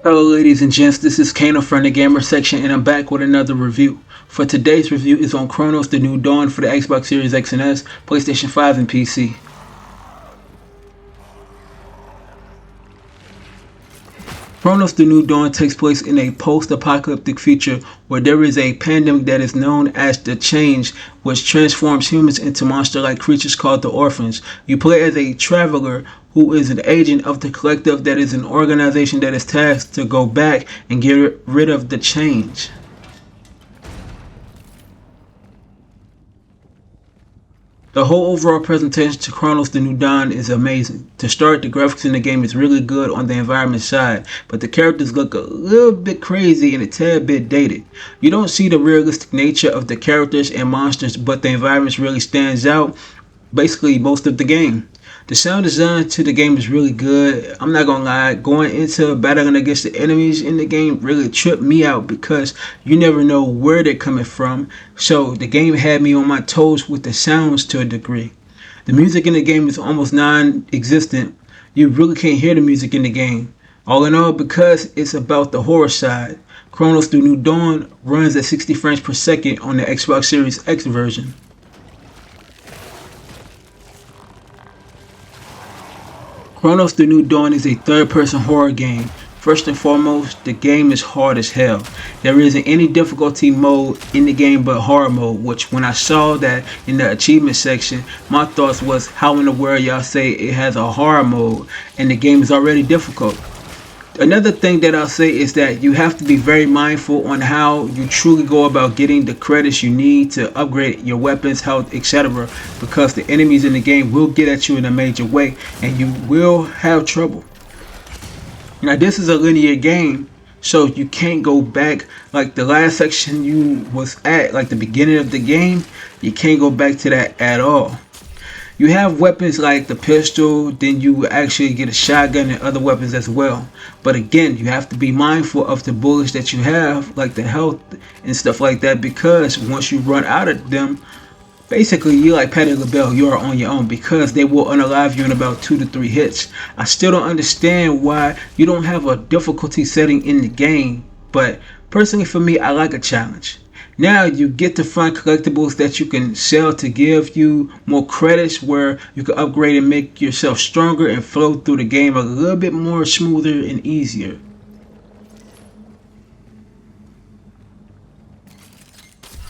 Hello ladies and gents, this is KANO from the Gamer section and I'm back with another review. For today's review is on Cronos The New Dawn for the Xbox Series X and S, PlayStation 5 and PC. Cronos The New Dawn takes place in a post-apocalyptic future where there is a pandemic that is known as the Change, which transforms humans into monster-like creatures called the Orphans. You play as a traveler who is an agent of the collective that is an organization that is tasked to go back and get rid of the Change. The whole overall presentation to Cronos The New Dawn is amazing. To start, the graphics in the game is really good on the environment side, but the characters look a little bit crazy and a tad bit dated. You don't see the realistic nature of the characters and monsters, but the environment really stands out basically most of the game. The sound design to the game is really good. I'm not gonna lie, going into battling against the enemies in the game really tripped me out because you never know where they're coming from. So the game had me on my toes with the sounds to a degree. The music in the game is almost non-existent. You really can't hear the music in the game. All in all, because it's about the horror side, Cronos The New Dawn runs at 60 frames per second on the Xbox Series X version. Cronos The New Dawn is a third-person horror game. First and foremost, the game is hard as hell. There isn't any difficulty mode in the game but horror mode, which when I saw that in the achievement section, my thoughts was, how in the world y'all say it has a horror mode and the game is already difficult? Another thing that I'll say is that you have to be very mindful on how you truly go about getting the credits you need to upgrade your weapons, health, etc. because the enemies in the game will get at you in a major way and you will have trouble. Now this is a linear game, so you can't go back like the last section you was at, like the beginning of the game. You can't go back to that at all. You have weapons like the pistol, then you actually get a shotgun and other weapons as well. But again, you have to be mindful of the bullets that you have, like the health and stuff like that, because once you run out of them, basically you're like Patty LaBelle, you are on your own because they will unalive you in about 2 to 3 hits. I still don't understand why you don't have a difficulty setting in the game, but personally for me, I like a challenge. Now you get to find collectibles that you can sell to give you more credits where you can upgrade and make yourself stronger and flow through the game a little bit more smoother and easier.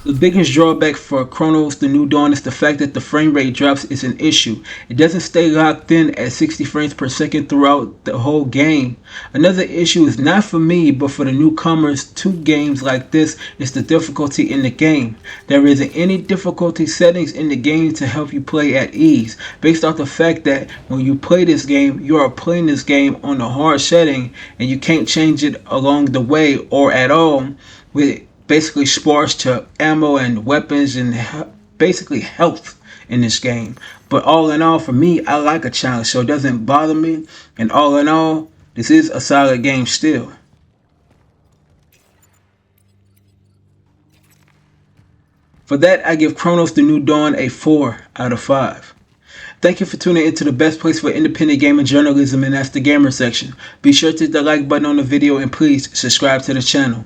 The biggest drawback for Cronos The New Dawn is the fact that the frame rate drops is an issue. It doesn't stay locked in at 60 frames per second throughout the whole game. Another issue is not for me but for the newcomers to games like this is the difficulty in the game. There isn't any difficulty settings in the game to help you play at ease, based off the fact that when you play this game, you are playing this game on a hard setting and you can't change it along the way or at all with basically sparse to ammo and weapons and basically health in this game. But all in all, for me, I like a challenge, so it doesn't bother me. And all in all, this is a solid game still. For that, I give Cronos The New Dawn a 4 out of 5. Thank you for tuning into the best place for independent gaming journalism, and that's the Gamer section. Be sure to hit the like button on the video and please subscribe to the channel.